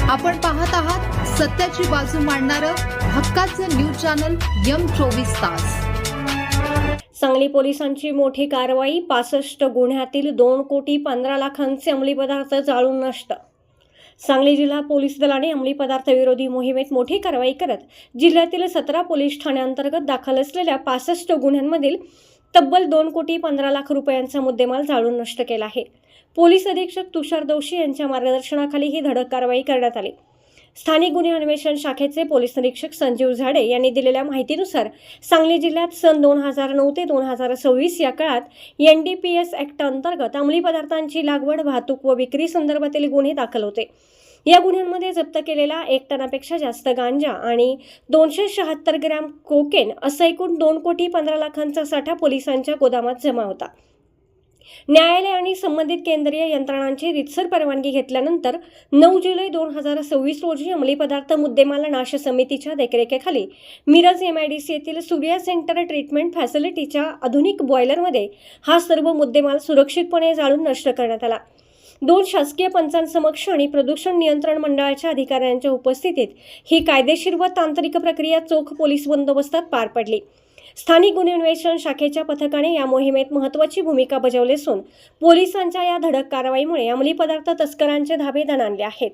आपण पाहत आहात सत्याची बाजू मांडणारं हक्काचं न्यूज चॅनल M24 तास। सांगली पोलिसांची मोठी कारवाई। 65 गुन्ह्यातील 2,15,00,000 अंमली पदार्थ जाळून नष्ट। सांगली जिल्हा पोलीस दलाने अंमली पदार्थ विरोधी मोहिमेत मोठी कारवाई करत जिल्ह्यातील 17 पोलीस ठाण्यांतर्गत दाखल असलेल्या 65 गुन्ह्यांमधील तब्बल 2,15,00,000 रुपयांचा मुद्देमाल जाळून नष्ट केला आहे। पोलीस अधीक्षक तुषार दोशी यांच्या मार्गदर्शनाखाली ही धडक कारवाई करण्यात आली। स्थानिक गुन्हे अन्वेषण शाखेचे पोलीस निरीक्षक संजीव झाडे यांनी दिलेल्या माहितीनुसार सांगली जिल्ह्यात सन 2009 ते 2026 या काळात NDPS ऍक्ट अंतर्गत अंमली पदार्थांची लागवड, वाहतूक व विक्री संदर्भातील गुन्हे दाखल होते। या गुन्ह्यांमध्ये जप्त केलेला 1 टनापेक्षा जास्त गांजा आणि 276 ग्रॅम कोकेन असा एकूण 2,15,00,000चा साठा पोलिसांच्या गोदामात जमा होता। न्यायालय आणि संबंधित केंद्रीय यंत्रणांची रीतसर परवानगी घेतल्यानंतर 9 जुलै 2026 रोजी अंमली पदार्थ मुद्देमाल नाश समितीच्या देखरेखीखाली मिरज MIDC येथील सूर्या सेंटर ट्रीटमेंट फॅसिलिटीच्या आधुनिक बॉयलरमध्ये हा सर्व मुद्देमाल सुरक्षितपणे जाळून नष्ट करण्यात आला। 2 शासकीय पंचांसमक्ष आणि प्रदूषण नियंत्रण मंडळाच्या अधिकाऱ्यांच्या उपस्थितीत ही कायदेशीर व तांत्रिक प्रक्रिया चोख पोलीस बंदोबस्तात पार पडली। स्थानिक गुन्हे अन्वेषण शाखेच्या पथकाने या मोहिमेत महत्त्वाची भूमिका बजावली असून पोलिसांच्या या धडक कारवाईमुळे अंमली पदार्थ तस्करांचे धाबे दणाणले आहेत।